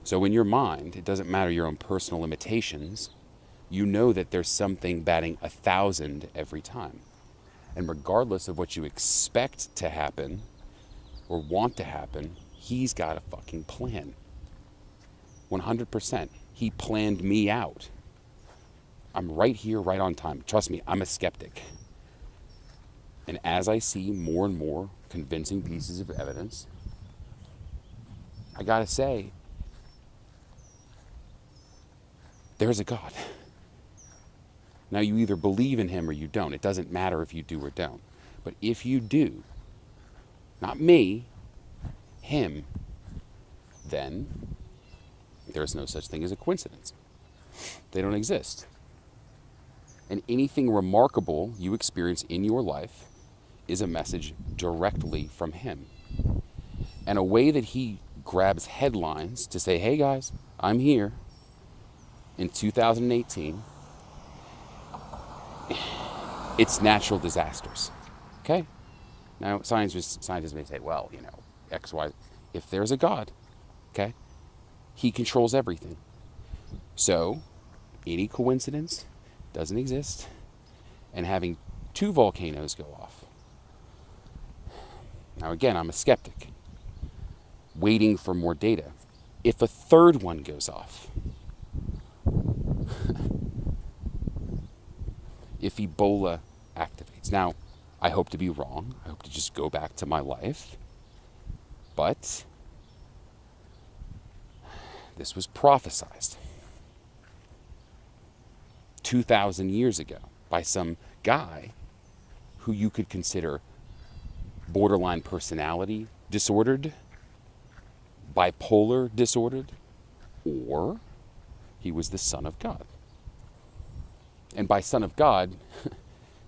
So in your mind, it doesn't matter your own personal limitations. You know that there's something batting 1,000 every time. And regardless of what you expect to happen or want to happen, he's got a fucking plan. 100%. He planned me out. I'm right here, right on time. Trust me, I'm a skeptic. And as I see more and more convincing pieces of evidence, I gotta say, there's a God. Now, you either believe in him or you don't. It doesn't matter if you do or don't. But if you do, not me, him, then there's no such thing as a coincidence. They don't exist. And anything remarkable you experience in your life is a message directly from him. And a way that he grabs headlines to say, hey guys, I'm here in 2018, it's natural disasters. Okay? Now, scientists may say, well, X, Y. If there's a God, okay, he controls everything. So, any coincidence doesn't exist. And having 2 volcanoes go off. Now, again, I'm a skeptic, waiting for more data. If a 3rd one goes off, if Ebola activates. Now, I hope to be wrong. I hope to just go back to my life. But this was prophesized 2,000 years ago by some guy who you could consider borderline personality disordered, bipolar disordered, or he was the Son of God. And by Son of God,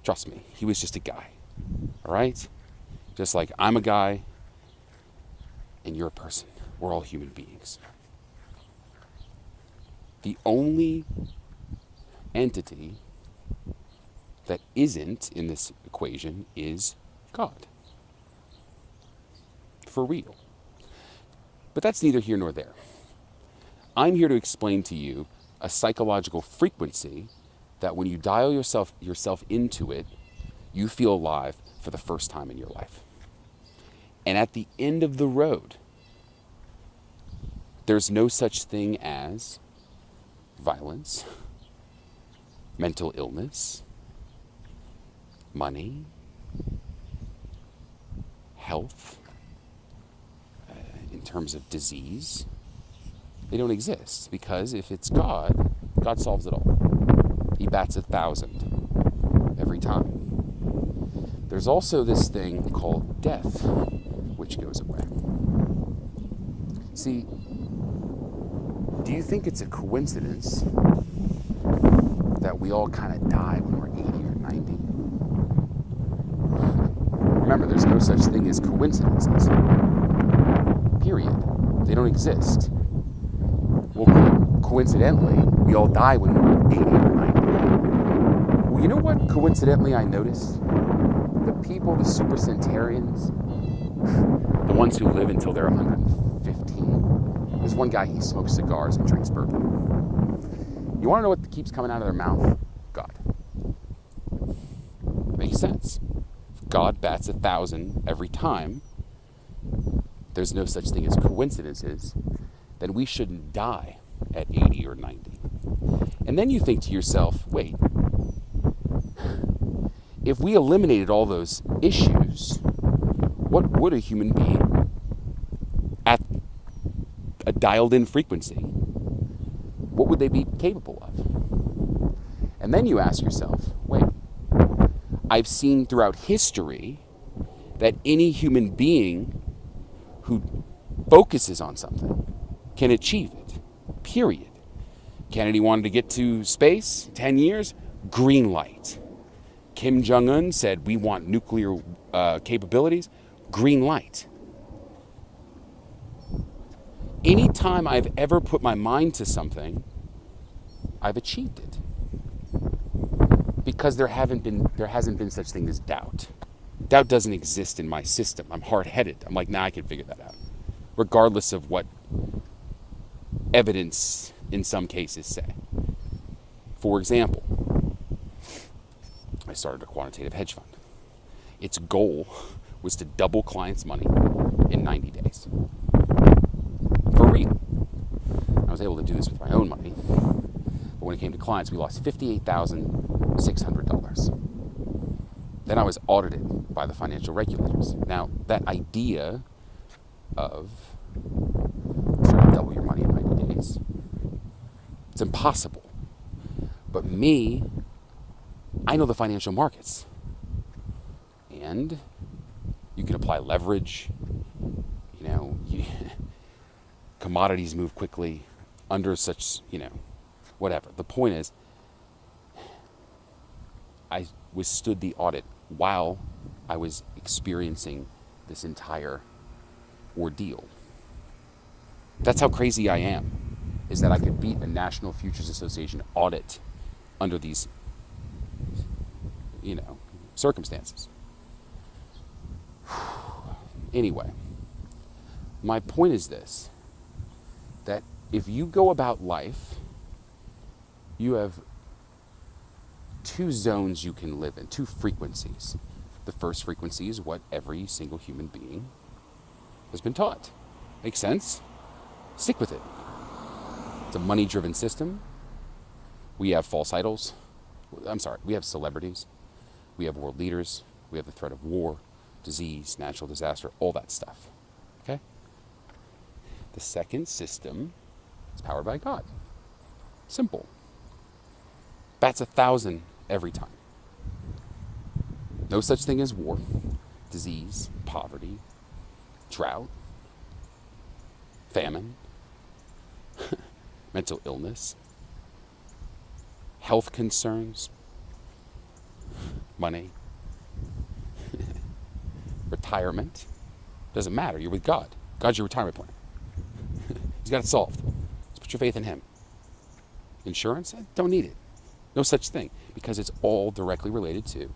trust me, he was just a guy. All right? Just like I'm a guy and you're a person. We're all human beings. The only entity that isn't in this equation is God. For real. But that's neither here nor there. I'm here to explain to you a psychological frequency that when you dial yourself into it, you feel alive for the first time in your life. And at the end of the road, there's no such thing as violence, mental illness, money, health, in terms of disease. They don't exist, because if it's God, God solves it all. He bats 1,000 every time. There's also this thing called death, which goes away. See, do you think it's a coincidence that we all kind of die when we're 80 or 90? Remember, there's no such thing as coincidences. Period. They don't exist. Well, coincidentally, we all die when we're 80 or 90. Well, you know what coincidentally I noticed? The people, the supercentenarians, the ones who live until they're 115. There's one guy, he smokes cigars and drinks bourbon. You want to know what keeps coming out of their mouth? God. Makes sense. If God bats 1,000 every time, there's no such thing as coincidences, then we shouldn't die at 80 or 90. And then you think to yourself, wait, if we eliminated all those issues, what would a human being at a dialed-in frequency, what would they be capable of? And then you ask yourself, wait, I've seen throughout history that any human being who focuses on something can achieve it, period. Kennedy wanted to get to space, 10 years, green light. Kim Jong-un said, we want nuclear capabilities, green light. Anytime I've ever put my mind to something, I've achieved it. Because there hasn't been such thing as doubt. Doubt doesn't exist in my system. I'm hard-headed. I'm like, nah, I can figure that out. Regardless of what evidence in some cases say. For example, I started a quantitative hedge fund. Its goal was to double clients' money in 90 days. For real. I was able to do this with my own money. But when it came to clients, we lost $58,600. Then I was audited by the financial regulators. Now, that idea of trying to double your money in 90 days, it's impossible. But me, I know the financial markets. And you can apply leverage. Commodities move quickly under such, whatever. The point is, I withstood the audit while I was experiencing this entire ordeal. That's how crazy I am, is that I could beat a National Futures Association audit under these, circumstances. Anyway, my point is this, that if you go about life, you have two zones you can live in, two frequencies. The first frequency is what every single human being has been taught. Makes sense? Stick with it. It's a money-driven system. We have false idols. We have celebrities. We have world leaders. We have the threat of war, disease, natural disaster, all that stuff. Okay? The second system is powered by God. Simple. Bats 1,000 every time. No such thing as war, disease, poverty, drought, famine, mental illness, health concerns, money, retirement. Doesn't matter. You're with God. God's your retirement plan. He's got it solved. Just put your faith in him. Insurance? I don't need it. No such thing, because it's all directly related to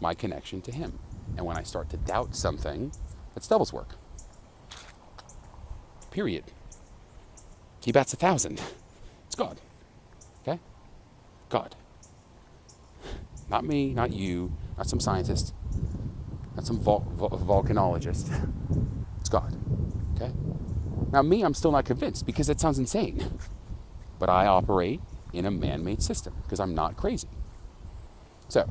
my connection to him. And when I start to doubt something, that's devil's work. Period. He bats 1,000. It's God. Okay? God. Not me, not you, not some scientist, not some volcanologist. It's God. Okay? Now me, I'm still not convinced because it sounds insane. But I operate in a man-made system because I'm not crazy. So,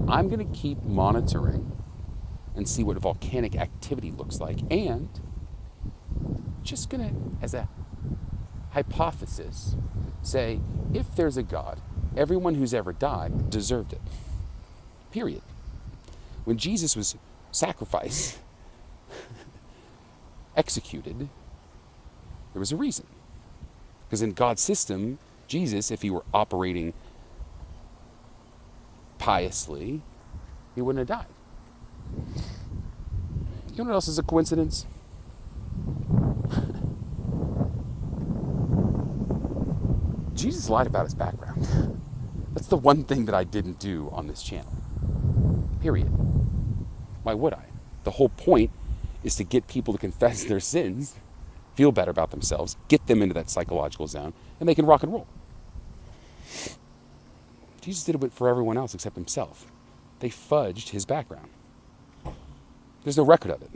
I'm going to keep monitoring and see what volcanic activity looks like, and just going to, as a hypothesis, say, if there's a God, everyone who's ever died deserved it. Period. When Jesus was sacrificed, executed, there was a reason. Because in God's system, Jesus, if he were operating piously, he wouldn't have died. You know what else is a coincidence? Jesus lied about his background. That's the one thing that I didn't do on this channel. Period. Why would I? The whole point is to get people to confess their sins, feel better about themselves, get them into that psychological zone, and they can rock and roll. Jesus did it for everyone else except himself. They fudged his background. There's no record of it.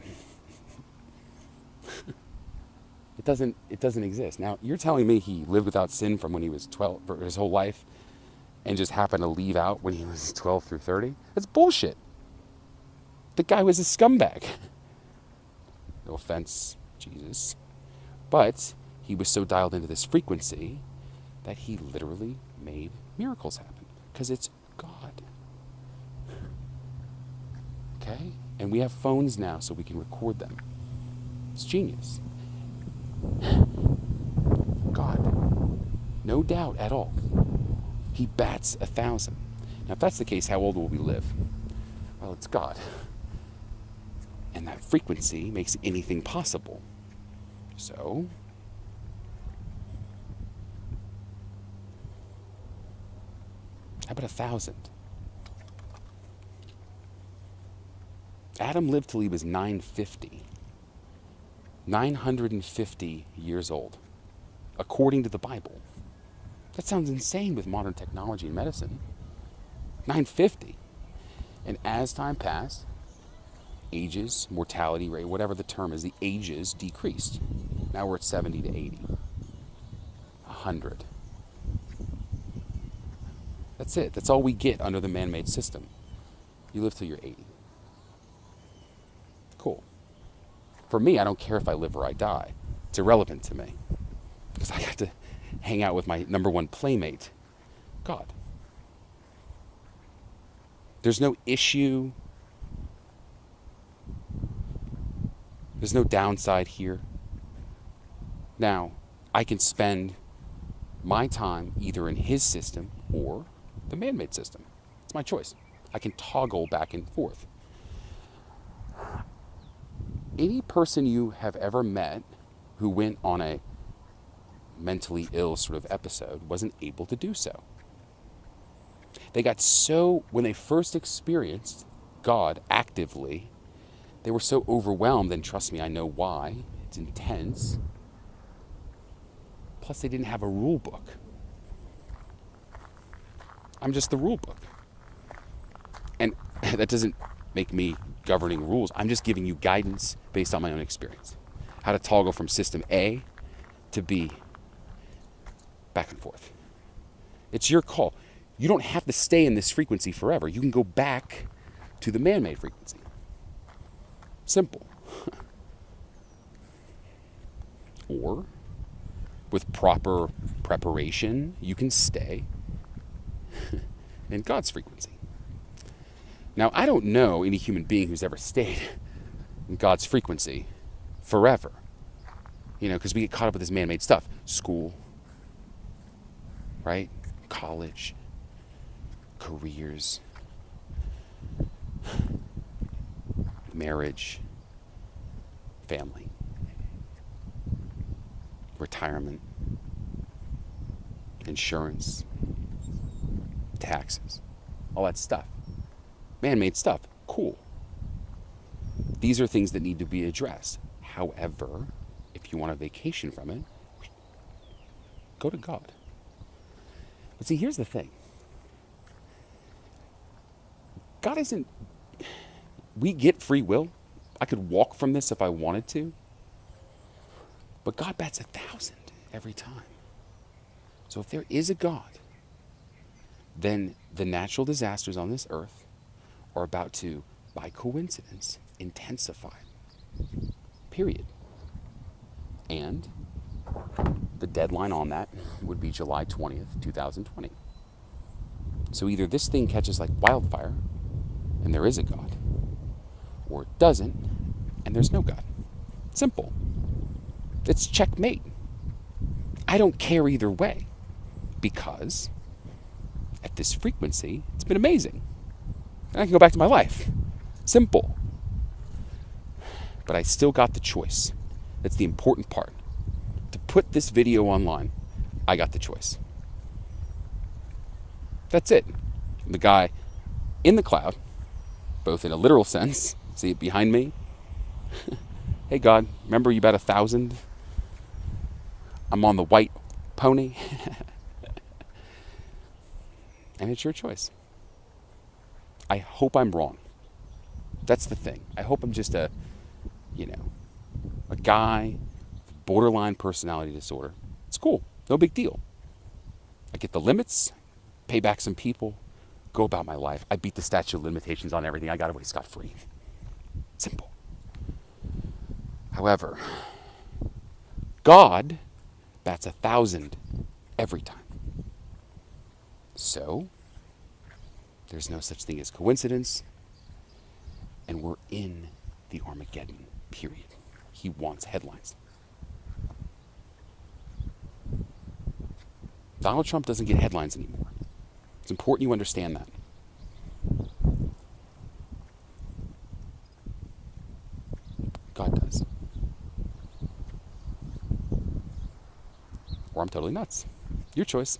It doesn't exist. Now, you're telling me he lived without sin from when he was 12 for his whole life and just happened to leave out when he was 12 through 30? That's bullshit. The guy was a scumbag. No offense, Jesus. But he was so dialed into this frequency that he literally made miracles happen. Because it's God. Okay? And we have phones now so we can record them. It's genius. God. No doubt at all. He bats 1,000. Now if that's the case, how old will we live? Well, it's God. And that frequency makes anything possible. So, how about 1,000? Adam lived till he was 950. 950 years old, according to the Bible. That sounds insane with modern technology and medicine. 950. And as time passed, ages, mortality rate, whatever the term is, the ages decreased. Now we're at 70 to 80. 100. That's it. That's all we get under the man-made system. You live till you're 80. Cool. For me, I don't care if I live or I die. It's irrelevant to me. Because I got to hang out with my number one playmate, God. There's no issue. There's no downside here. Now, I can spend my time either in his system or the man-made system. It's my choice. I can toggle back and forth. Any person you have ever met who went on a mentally ill sort of episode wasn't able to do so. They got so, when they first experienced God actively, they were so overwhelmed, and trust me, I know why. It's intense. Plus, they didn't have a rule book. I'm just the rule book. And that doesn't make me governing rules. I'm just giving you guidance based on my own experience. How to toggle from system A to B, back and forth. It's your call. You don't have to stay in this frequency forever. You can go back to the man-made frequency. Simple. Or, with proper preparation, you can stay in God's frequency. Now, I don't know any human being who's ever stayed in God's frequency forever. You know, because we get caught up with this man-made stuff. School, right? College, careers, marriage, family, retirement, insurance, taxes, all that stuff. Man-made stuff, cool. These are things that need to be addressed. However, if you want a vacation from it, go to God. But see, here's the thing. God isn't... We get free will. I could walk from this if I wanted to. But God bats 1,000 every time. So if there is a God, then the natural disasters on this earth are about to, by coincidence, intensify. Period. And the deadline on that would be July 20th, 2020. So either this thing catches like wildfire, and there is a God, or it doesn't, and there's no God. Simple. It's checkmate. I don't care either way, because at this frequency, it's been amazing. And I can go back to my life. Simple. But I still got the choice. That's the important part. To put this video online, I got the choice. That's it. The guy in the cloud, both in a literal sense, see it behind me. Hey God, remember you bet 1,000? I'm on the white pony. And it's your choice. I hope I'm wrong. That's the thing. I hope I'm just a guy with borderline personality disorder. It's cool. No big deal. I get the limits, pay back some people, go about my life. I beat the statute of limitations on everything. I got away scot-free. Simple. However, God bats 1,000 every time. So, there's no such thing as coincidence, and we're in the Armageddon period. He wants headlines. Donald Trump doesn't get headlines anymore. It's important you understand that. God does. Or I'm totally nuts. Your choice.